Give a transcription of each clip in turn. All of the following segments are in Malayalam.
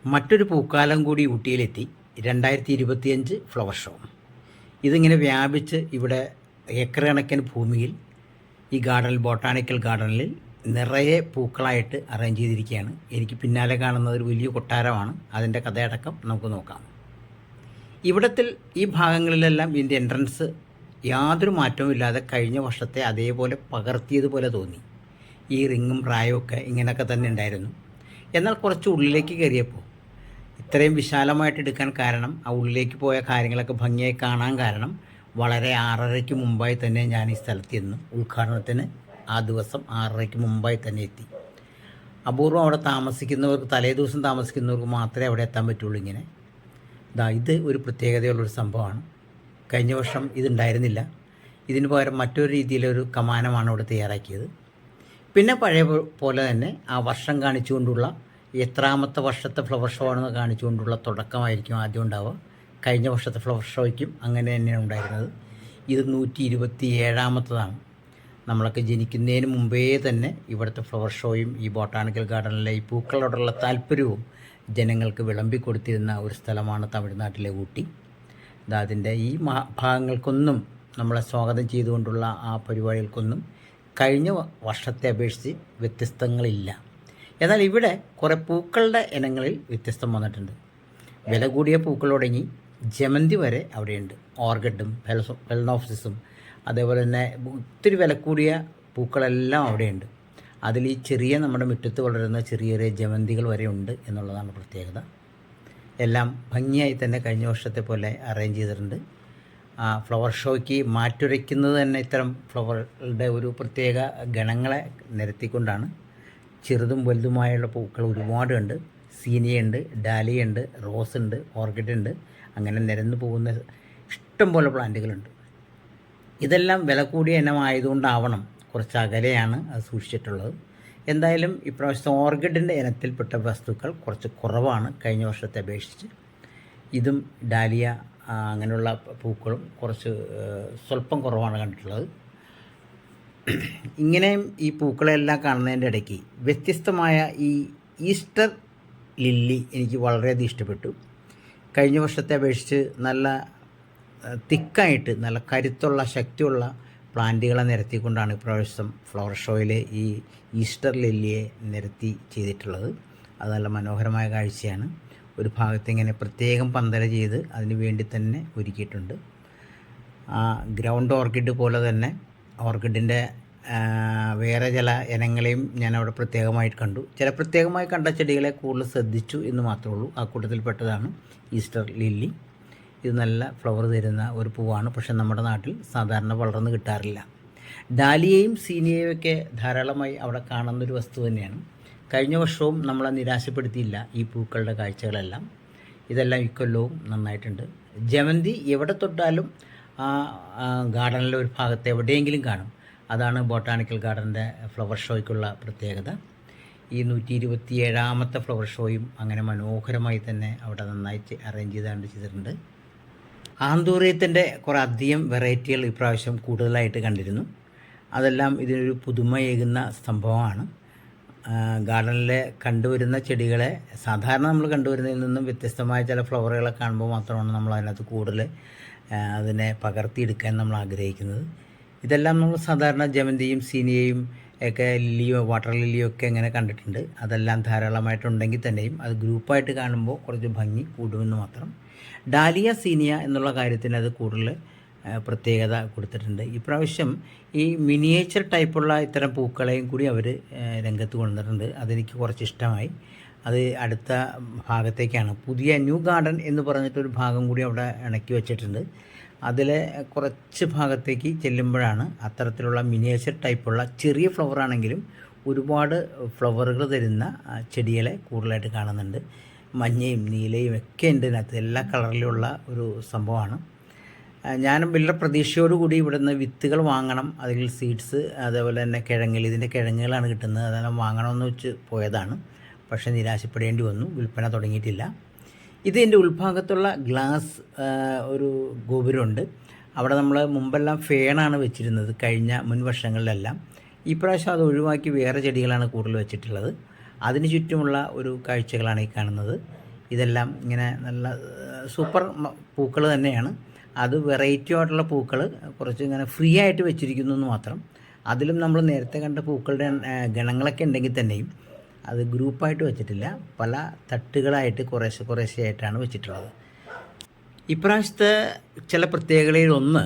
മറ്റൊരു പൂക്കാലം കൂടി ഊട്ടിയിലെത്തി. 2025 ഫ്ലവർ ഷോ. ഇതിങ്ങനെ വ്യാപിച്ച് ഇവിടെ ഏക്കർ കണക്കിന് ഭൂമിയിൽ ഈ ഗാർഡനിൽ, ബൊട്ടാണിക്കൽ ഗാർഡനിൽ നിറയെ പൂക്കളായിട്ട് അറേഞ്ച് ചെയ്തിരിക്കുകയാണ്. എനിക്ക് പിന്നാലെ കാണുന്നത് ഒരു വലിയ കൊട്ടാരമാണ്. അതിൻ്റെ കഥയടക്കം നമുക്ക് നോക്കാം. ഇവിടത്തിൽ ഈ ഭാഗങ്ങളിലെല്ലാം ഇതിൻ്റെ എൻട്രൻസ് യാതൊരു മാറ്റവും ഇല്ലാതെ കഴിഞ്ഞ വർഷത്തെ അതേപോലെ പകർത്തിയതുപോലെ തോന്നി. ഈ റിങ്ങും റായും ഒക്കെ ഇങ്ങനെയൊക്കെ തന്നെ ഉണ്ടായിരുന്നു. എന്നാൽ കുറച്ച് ഉള്ളിലേക്ക് കയറിയപ്പോൾ ഇത്രയും വിശാലമായിട്ട് എടുക്കാൻ കാരണം, ആ ഉള്ളിലേക്ക് പോയ കാര്യങ്ങളൊക്കെ ഭംഗിയായി കാണാൻ കാരണം, വളരെ 6:30-ക്ക് മുമ്പായി തന്നെ ഞാൻ ഈ സ്ഥലത്ത് ചെന്നു. ഉദ്ഘാടനത്തിന് ആ ദിവസം 6:30-ക്ക് മുമ്പായി തന്നെ എത്തി. അപൂർവം അവിടെ താമസിക്കുന്നവർക്ക്, തലേ ദിവസം താമസിക്കുന്നവർക്ക് മാത്രമേ അവിടെ എത്താൻ പറ്റുള്ളൂ. ഇങ്ങനെ ഇത് ഒരു പ്രത്യേകതയുള്ളൊരു സംഭവമാണ്. കഴിഞ്ഞ വർഷം ഇതുണ്ടായിരുന്നില്ല. ഇതിന് പകരം മറ്റൊരു രീതിയിലൊരു കമാനമാണ് ഇവിടെ തയ്യാറാക്കിയത്. പിന്നെ പഴയ പോലെ തന്നെ ആ വർഷം കാണിച്ചുകൊണ്ടുള്ള, എത്രാമത്തെ വർഷത്തെ ഫ്ലവർ ഷോ ആണെന്ന് കാണിച്ചുകൊണ്ടുള്ള തുടക്കമായിരിക്കും ആദ്യം ഉണ്ടാവുക. കഴിഞ്ഞ വർഷത്തെ ഫ്ലവർ ഷോയ്ക്കും അങ്ങനെ തന്നെയാണ് ഉണ്ടായിരുന്നത്. ഇത് 127ാമത്തതാണ്. നമ്മളൊക്കെ ജനിക്കുന്നതിന് മുമ്പേ തന്നെ ഇവിടുത്തെ ഫ്ലവർ ഷോയും ഈ ബൊട്ടാണിക്കൽ ഗാർഡനിലെ ഈ പൂക്കളോടുള്ള താല്പര്യവും ജനങ്ങൾക്ക് വിളമ്പിക്കൊടുത്തിരുന്ന ഒരു സ്ഥലമാണ് തമിഴ്നാട്ടിലെ ഊട്ടി. അതിൻ്റെ ഈ ഭാഗങ്ങൾക്കൊന്നും, നമ്മളെ സ്വാഗതം ചെയ്തുകൊണ്ടുള്ള ആ പരിപാടികൾക്കൊന്നും കഴിഞ്ഞ വർഷത്തെ അപേക്ഷിച്ച് വ്യത്യസ്തങ്ങളില്ല. എന്നാൽ ഇവിടെ കുറേ പൂക്കളുടെ ഇനങ്ങളിൽ വ്യത്യസ്തം വന്നിട്ടുണ്ട്. വില കൂടിയ പൂക്കൾ തുടങ്ങി ജമന്തി വരെ അവിടെയുണ്ട്. ഓർക്കിഡും ഫെലനോപ്സിസും അതേപോലെ തന്നെ ഒത്തിരി വില കൂടിയ പൂക്കളെല്ലാം അവിടെയുണ്ട്. അതിൽ ഈ ചെറിയ, നമ്മുടെ മുറ്റത്ത് വളരുന്ന ചെറിയ ചെറിയ ജമന്തികൾ വരെ ഉണ്ട് എന്നുള്ളതാണ് പ്രത്യേകത. എല്ലാം ഭംഗിയായി തന്നെ കഴിഞ്ഞ വർഷത്തെ പോലെ അറേഞ്ച് ചെയ്തിട്ടുണ്ട്. ഫ്ലവർ ഷോയ്ക്ക് മാറ്റുരയ്ക്കുന്നത് തന്നെ ഇത്തരം ഫ്ലവറുടെ ഒരു പ്രത്യേക ഗണങ്ങളെ നിരത്തിക്കൊണ്ടാണ്. ചെറുതും വലുതുമായുള്ള പൂക്കൾ ഒരുപാടുണ്ട്. സീനിയുണ്ട്, ഡാലിയുണ്ട്, റോസ് ഉണ്ട്, ഓർക്കിഡ് ഉണ്ട്. അങ്ങനെ നിരന്നു പോകുന്ന ഇഷ്ടം പോലെ പ്ലാന്റുകളുണ്ട്. ഇതെല്ലാം വില കൂടിയ ഇനമായതുകൊണ്ടാവണം കുറച്ച് അകലെയാണ് അത് സൂക്ഷിച്ചിട്ടുള്ളത്. എന്തായാലും ഇപ്രാവശ്യത്തെ ഓർക്കിഡിൻ്റെ ഇനത്തിൽപ്പെട്ട വസ്തുക്കൾ കുറച്ച് കുറവാണ് കഴിഞ്ഞ വർഷത്തെ അപേക്ഷിച്ച്. ഇതും ഡാലിയ അങ്ങനെയുള്ള പൂക്കളും കുറച്ച് സ്വല്പം കുറവാണ് കണ്ടിട്ടുള്ളത്. ഇങ്ങനെയും ഈ പൂക്കളെല്ലാം കാണുന്നതിൻ്റെ ഇടയ്ക്ക് വ്യത്യസ്തമായ ഈ ഈസ്റ്റർ ലില്ലി എനിക്ക് വളരെയധികം ഇഷ്ടപ്പെട്ടു. കഴിഞ്ഞ വർഷത്തെ അപേക്ഷിച്ച് നല്ല തിക്കായിട്ട്, നല്ല കരുത്തുള്ള, ശക്തിയുള്ള പ്ലാന്റുകളെ നിരത്തിക്കൊണ്ടാണ് ഇപ്രാവശ്യം ഫ്ലവർ ഷോയിൽ ഈ ഈസ്റ്റർ ലില്ലിയെ നിരത്തി ചെയ്തിട്ടുള്ളത്. അത് നല്ല മനോഹരമായ കാഴ്ചയാണ്. ഒരു ഭാഗത്ത് ഇങ്ങനെ പ്രത്യേകം പന്തല ചെയ്ത് അതിന് വേണ്ടി തന്നെ ഒരുക്കിയിട്ടുണ്ട്. ഗ്രൗണ്ട് ഓർക്കിഡ് പോലെ തന്നെ ഓർക്കിഡിൻ്റെ വേറെ ചില ഇനങ്ങളെയും ഞാൻ അവിടെ പ്രത്യേകമായിട്ട് കണ്ടു. ചില പ്രത്യേകമായി കണ്ട ചെടികളെ കൂടുതൽ ശ്രദ്ധിച്ചു എന്ന് മാത്രമേ ഉള്ളൂ. ആ കൂട്ടത്തിൽപ്പെട്ടതാണ് ഈസ്റ്റർ ലില്ലി. ഇത് നല്ല ഫ്ലവർ തരുന്ന ഒരു പൂവാണ്. പക്ഷെ നമ്മുടെ നാട്ടിൽ സാധാരണ വളർന്ന് കിട്ടാറില്ല. ഡാലിയയും സീനിയയും ഒക്കെ ധാരാളമായി അവിടെ കാണുന്നൊരു വസ്തു തന്നെയാണ്. കഴിഞ്ഞ വർഷവും നമ്മളെ നിരാശപ്പെടുത്തിയില്ല ഈ പൂക്കളുടെ കാഴ്ചകളെല്ലാം. ഇതെല്ലാം ഇക്കൊല്ലവും നന്നായിട്ടുണ്ട്. ജമന്തി എവിടെ തൊട്ടാലും ആ ഗാർഡനിലെ ഒരു ഭാഗത്ത് എവിടെയെങ്കിലും കാണും. അതാണ് ബൊട്ടാണിക്കൽ ഗാർഡൻ്റെ ഫ്ലവർ ഷോയ്ക്കുള്ള പ്രത്യേകത. ഈ 127ാമത്തെ ഫ്ലവർ ഷോയും അങ്ങനെ മനോഹരമായി തന്നെ അവിടെ നന്നായി അറേഞ്ച് ചെയ്തിട്ടുണ്ട്. ആന്തൂറിയത്തിൻ്റെ കുറേ അധികം വെറൈറ്റികൾ ഇപ്രാവശ്യം കൂടുതലായിട്ട് കണ്ടിരുന്നു. അതെല്ലാം ഇതിനൊരു പുതുമയേകുന്ന സംഭവമാണ്. ഗാർഡനിൽ കണ്ടുവരുന്ന ചെടികളെ, സാധാരണ നമ്മൾ കണ്ടുവരുന്നതിൽ നിന്നും വ്യത്യസ്തമായ ചില ഫ്ലവറുകളെ കാണുമ്പോൾ മാത്രമാണ് നമ്മൾ അതിനകത്ത് കൂടുതൽ അതിനെ പകർത്തിയെടുക്കാൻ നമ്മൾ ആഗ്രഹിക്കുന്നത്. ഇതെല്ലാം നമ്മൾ സാധാരണ ജമന്തിയും സീനിയയും ഒക്കെ, ലില്ലിയോ വാട്ടർ ലില്ലിയോ ഒക്കെ ഇങ്ങനെ കണ്ടിട്ടുണ്ട്. അതെല്ലാം ധാരാളമായിട്ടുണ്ടെങ്കിൽ തന്നെയും അത് ഗ്രൂപ്പായിട്ട് കാണുമ്പോൾ കുറച്ച് ഭംഗി കൂടുമെന്ന് മാത്രം. ഡാലിയ, സീനിയ എന്നുള്ള കാര്യത്തിന് അത് കൂടുതൽ പ്രത്യേകത കൊടുത്തിട്ടുണ്ട്. ഇപ്രാവശ്യം ഈ മിനിയേച്ചർ ടൈപ്പുള്ള ഇത്തരം പൂക്കളെയും കൂടി അവർ രംഗത്ത് കൊണ്ടുവന്നിട്ടുണ്ട്. അതെനിക്ക് കുറച്ച് ഇഷ്ടമായി. അത് അടുത്ത ഭാഗത്തേക്കാണ്. പുതിയ ന്യൂ ഗാർഡൻ എന്ന് പറഞ്ഞിട്ടൊരു ഭാഗം കൂടി അവിടെ ഇണക്കി വെച്ചിട്ടുണ്ട്. അതിലെ കുറച്ച് ഭാഗത്തേക്ക് ചെല്ലുമ്പോഴാണ് അത്തരത്തിലുള്ള മിനിയേച്ചർ ടൈപ്പുള്ള ചെറിയ ഫ്ലവറാണെങ്കിലും ഒരുപാട് ഫ്ലവറുകൾ തരുന്ന ചെടികളെ കൂടുതലായിട്ട് കാണുന്നുണ്ട്. മഞ്ഞയും നീലയും ഒക്കെ ഉണ്ട് ഇതിനകത്ത്. എല്ലാ കളറിലുള്ള ഒരു സംഭവമാണ്. ഞാനും വലിയ പ്രതീക്ഷയോടുകൂടി ഇവിടുന്ന് വിത്തുകൾ വാങ്ങണം, അതിൽ സീഡ്സ്, അതേപോലെ തന്നെ ഇതിൻ്റെ കിഴങ്ങുകളാണ് കിട്ടുന്നത്, അതെല്ലാം വാങ്ങണമെന്ന് വെച്ച് പോയതാണ്. പക്ഷേ നിരാശപ്പെടേണ്ടി വന്നു. വിൽപ്പന തുടങ്ങിയിട്ടില്ല. ഇതിൻ്റെ ഉൾഭാഗത്തുള്ള ഗ്ലാസ് ഒരു ഗോപുരമുണ്ട്. അവിടെ നമ്മൾ മുമ്പെല്ലാം ഫേണാണ് വെച്ചിരുന്നത് കഴിഞ്ഞ മുൻ വർഷങ്ങളിലെല്ലാം. ഇപ്രാവശ്യം അത് ഒഴിവാക്കി വേറെ ചെടികളാണ് കൂടുതൽ വെച്ചിട്ടുള്ളത്. അതിന് ചുറ്റുമുള്ള ഒരു കാഴ്ചകളാണ് ഈ കാണുന്നത്. ഇതെല്ലാം ഇങ്ങനെ നല്ല സൂപ്പർ പൂക്കൾ തന്നെയാണ്. അത് വെറൈറ്റി ആയിട്ടുള്ള പൂക്കൾ കുറച്ച് ഇങ്ങനെ ഫ്രീ ആയിട്ട് വെച്ചിരിക്കുന്നു എന്ന് മാത്രം. അതിലും നമ്മൾ നേരത്തെ കണ്ട പൂക്കളുടെ ഗണങ്ങളൊക്കെ ഉണ്ടെങ്കിൽ തന്നെയും അത് ഗ്രൂപ്പായിട്ട് വെച്ചിട്ടില്ല, പല തട്ടുകളായിട്ട് കുറേശ്ശെ ആയിട്ടാണ് വെച്ചിട്ടുള്ളത്. ഇപ്രാവശ്യത്തെ ചില പ്രത്യേകതയിലൊന്ന്,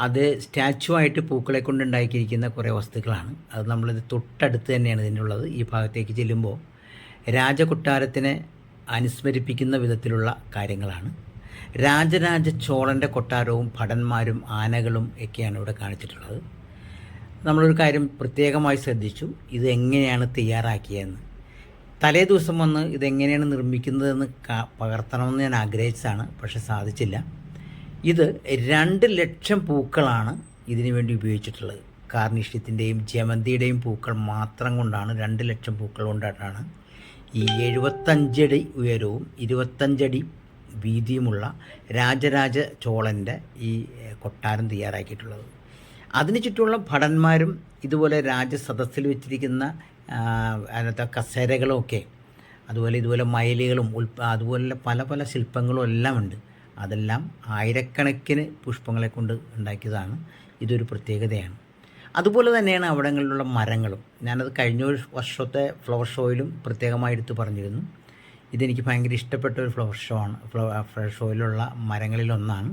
അത് സ്റ്റാച്ചു ആയിട്ട് പൂക്കളെ കൊണ്ട് ഉണ്ടാക്കിയിരിക്കുന്ന കുറേ വസ്തുക്കളാണ്. അത് നമ്മളിത് തൊട്ടടുത്ത് തന്നെയാണ് ഇതിനുള്ളത്. ഈ ഭാഗത്തേക്ക് ചെല്ലുമ്പോൾ രാജകൊട്ടാരത്തിനെ അനുസ്മരിപ്പിക്കുന്ന വിധത്തിലുള്ള കാര്യങ്ങളാണ്. രാജരാജ ചോളൻ്റെ കൊട്ടാരവും ഭടന്മാരും ആനകളും ഒക്കെയാണ് ഇവിടെ കാണിച്ചിട്ടുള്ളത്. നമ്മളൊരു കാര്യം പ്രത്യേകമായി ശ്രദ്ധിച്ചു, ഇത് എങ്ങനെയാണ് തയ്യാറാക്കിയതെന്ന്. തലേ ദിവസം വന്ന് ഇതെങ്ങനെയാണ് നിർമ്മിക്കുന്നതെന്ന് പകർത്തണമെന്ന് ഞാൻ ആഗ്രഹിച്ചതാണ്, പക്ഷെ സാധിച്ചില്ല. ഇത് 2 ലക്ഷം പൂക്കളാണ് ഇതിനു വേണ്ടി ഉപയോഗിച്ചിട്ടുള്ളത്. കാർണിഷ്യത്തിൻ്റെയും ജമന്തിയുടെയും പൂക്കൾ മാത്രം കൊണ്ടാണ് 2 ലക്ഷം പൂക്കൾ കൊണ്ടാണ് ഈ 75 അടി ഉയരവും 25 അടി വീതിയുമുള്ള രാജരാജ ചോളൻ്റെ ഈ കൊട്ടാരം തയ്യാറാക്കിയിട്ടുള്ളത്. അതിന് ചുറ്റുമുള്ള ഭടന്മാരും ഇതുപോലെ രാജസദസ്സിൽ വെച്ചിരിക്കുന്ന അതിനകത്തെ കസേരകളുമൊക്കെ, ഇതുപോലെ മയിലുകളും അതുപോലെ പല ശില്പങ്ങളും എല്ലാം ഉണ്ട്. അതെല്ലാം ആയിരക്കണക്കിന് പുഷ്പങ്ങളെ കൊണ്ട് ഉണ്ടാക്കിയതാണ്. ഇതൊരു പ്രത്യേകതയാണ്. അതുപോലെ തന്നെയാണ് അവിടങ്ങളിലുള്ള മരങ്ങളും. ഞാനത് കഴിഞ്ഞ വർഷത്തെ ഫ്ലവർ ഷോയിലും പ്രത്യേകമായി എടുത്ത് പറഞ്ഞിരുന്നു. ഇതെനിക്ക് ഭയങ്കര ഇഷ്ടപ്പെട്ട ഒരു ഫ്ലവർ ഷോയിലുള്ള മരങ്ങളിലൊന്നാണ്.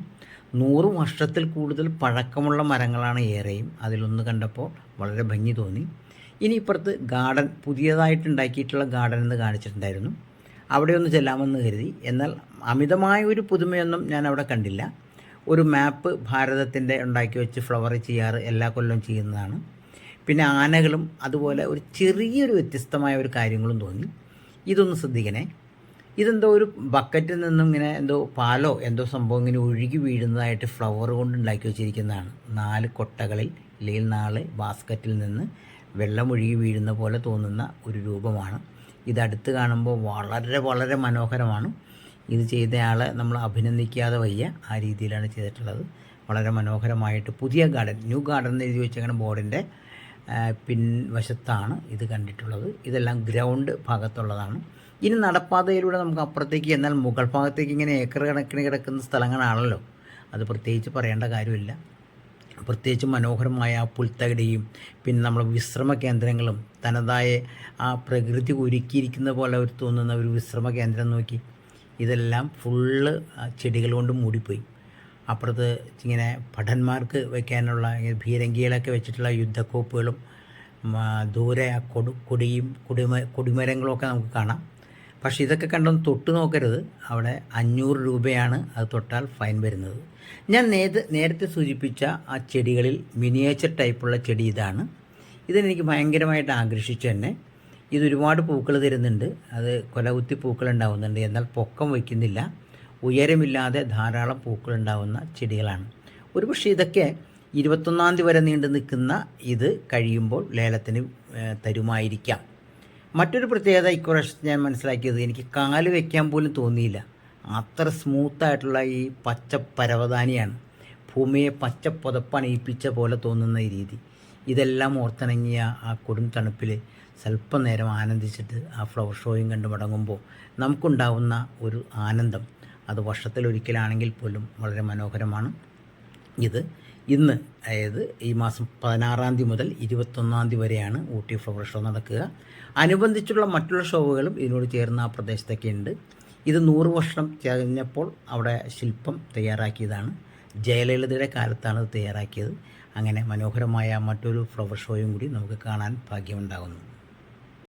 100 വർഷത്തിൽ കൂടുതൽ പഴക്കമുള്ള മരങ്ങളാണ് ഏറെയും. അതിലൊന്ന് കണ്ടപ്പോൾ വളരെ ഭംഗി തോന്നി. ഇനി ഇപ്പുറത്ത് ഗാർഡൻ, പുതിയതായിട്ടുണ്ടാക്കിയിട്ടുള്ള ഗാർഡൻ എന്ന് കാണിച്ചിട്ടുണ്ടായിരുന്നു. അവിടെ ഒന്ന് ചെല്ലാമെന്ന് കരുതി. എന്നാൽ അമിതമായ ഒരു പുതുമയൊന്നും ഞാൻ അവിടെ കണ്ടില്ല. ഒരു മാപ്പ് ഭാരതത്തിൻ്റെ ഉണ്ടാക്കി വെച്ച് ഫ്ലവർ ചെയ്യാറ് എല്ലാ കൊല്ലവും ചെയ്യുന്നതാണ്. പിന്നെ ആനകളും അതുപോലെ ഒരു ചെറിയൊരു വ്യത്യസ്തമായ ഒരു കാര്യങ്ങളും തോന്നി. ഇതൊന്ന് ശ്രദ്ധിക്കണേ. ഇതെന്തോ ഒരു ബക്കറ്റിൽ നിന്നും ഇങ്ങനെ എന്തോ പാലോ എന്തോ സംഭവം ഇങ്ങനെ ഒഴുകി വീഴുന്നതായിട്ട് ഫ്ലവർ കൊണ്ട് ഉണ്ടാക്കി വെച്ചിരിക്കുന്നതാണ്. 4 കൊട്ടകളിൽ അല്ലെങ്കിൽ 4 ബാസ്ക്കറ്റിൽ നിന്ന് വെള്ളം ഒഴുകി വീഴുന്ന പോലെ തോന്നുന്ന ഒരു രൂപമാണ്. ഇതടുത്ത് കാണുമ്പോൾ വളരെ മനോഹരമാണ്. ഇത് ചെയ്തയാളെ നമ്മൾ അഭിനന്ദിക്കാതെ വയ്യ, ആ രീതിയിലാണ് ചെയ്തിട്ടുള്ളത്. വളരെ മനോഹരമായിട്ട് പുതിയ ഗാർഡൻ, ന്യൂ ഗാർഡൻ എന്ന് എഴുതി വെച്ചേക്കുന്ന ബോർഡിൻ്റെ പിൻവശത്താണ് ഇത് കണ്ടിട്ടുള്ളത്. ഇതെല്ലാം ഗ്രൗണ്ട് ഭാഗത്തുള്ളതാണ്. ഇനി നടപ്പാതയിലൂടെ നമുക്ക് അപ്പുറത്തേക്ക്, എന്നാൽ മുകൾ ഭാഗത്തേക്ക് ഇങ്ങനെ ഏക്കർ കണക്കിന് കിടക്കുന്ന സ്ഥലങ്ങളാണല്ലോ, അത് പ്രത്യേകിച്ച് പറയേണ്ട കാര്യമില്ല. പ്രത്യേകിച്ച് മനോഹരമായ ആ പുൽത്തകിടിയും പിന്നെ നമ്മൾ വിശ്രമ കേന്ദ്രങ്ങളും, തനതായ ആ പ്രകൃതി ഒരുക്കിയിരിക്കുന്ന പോലെ ഒരു തോന്നുന്ന ഒരു വിശ്രമ കേന്ദ്രം നോക്കി. ഇതെല്ലാം ഫുള്ള് ചെടികൾ കൊണ്ട് മൂടിപ്പോയി. അപ്പുറത്ത് ഇങ്ങനെ ഭടന്മാർക്ക് വയ്ക്കാനുള്ള ഭീരങ്കികളൊക്കെ വെച്ചിട്ടുള്ള യുദ്ധക്കോപ്പുകളും ദൂരെ കൊടിമരങ്ങളൊക്കെ നമുക്ക് കാണാം. പക്ഷേ ഇതൊക്കെ കണ്ടൊന്ന് തൊട്ട് നോക്കരുത്. അവിടെ 500 രൂപയാണ് അത് തൊട്ടാൽ ഫൈൻ വരുന്നത്. ഞാൻ നേരത്തെ സൂചിപ്പിച്ച ആ ചെടികളിൽ മിനിയേച്ചർ ടൈപ്പുള്ള ചെടി ഇതാണ്. ഇതെനിക്ക് ഭയങ്കരമായിട്ട് ആകർഷിച്ചു തന്നെ. ഇതൊരുപാട് പൂക്കൾ തരുന്നുണ്ട്. അത് കൊലകുത്തി പൂക്കൾ ഉണ്ടാകുന്നുണ്ട്, എന്നാൽ പൊക്കം വയ്ക്കുന്നില്ല. ഉയരമില്ലാതെ ധാരാളം പൂക്കൾ ഉണ്ടാകുന്ന ചെടികളാണ്. ഒരുപക്ഷെ ഇതൊക്കെ 21-ാം തീയതി വരെ നീണ്ടു നിൽക്കുന്ന ഇത് കഴിയുമ്പോൾ ലേലത്തിന് തരുമായിരിക്കാം. മറ്റൊരു പ്രത്യേകത ഇപ്രാവശ്യത്തെ ഞാൻ മനസ്സിലാക്കിയത്, എനിക്ക് കാല് വയ്ക്കാൻ പോലും തോന്നിയില്ല. അത്ര സ്മൂത്തായിട്ടുള്ള ഈ പച്ച പരവതാനിയാണ്. ഭൂമിയെ പച്ച പുതപ്പണിയിപ്പിച്ച പോലെ തോന്നുന്ന ഈ രീതി. ഇതെല്ലാം ഓർത്തിണങ്ങിയ ആ കൊടും തണുപ്പിൽ സ്വല്പം നേരം ആനന്ദിച്ചിട്ട് ആ ഫ്ലവർ ഷോയും കണ്ട് മടങ്ങുമ്പോൾ നമുക്കുണ്ടാവുന്ന ഒരു ആനന്ദം, അത് വർഷത്തിലൊരിക്കലാണെങ്കിൽ പോലും വളരെ മനോഹരമാണ്. ഇത് ഇന്ന്, അതായത് ഈ മാസം 16-ാം തീയതി മുതൽ 21-ാം തീയതി വരെയാണ് ഊട്ടി ഫ്ലവർ ഷോ നടക്കുക. അനുബന്ധിച്ചുള്ള മറ്റുള്ള ഷോകളും ഇതിനോട് ചേർന്ന ആ പ്രദേശത്തൊക്കെ ഉണ്ട്. ഇത് 100 വർഷം കഴിഞ്ഞപ്പോൾ അവിടെ ശില്പം തയ്യാറാക്കിയതാണ്. ജയലളിതയുടെ കാലത്താണ് ഇത് തയ്യാറാക്കിയത്. അങ്ങനെ മനോഹരമായ മറ്റൊരു ഫ്ലവർ ഷോയും കൂടി നമുക്ക് കാണാൻ ഭാഗ്യമുണ്ടാകുന്നു.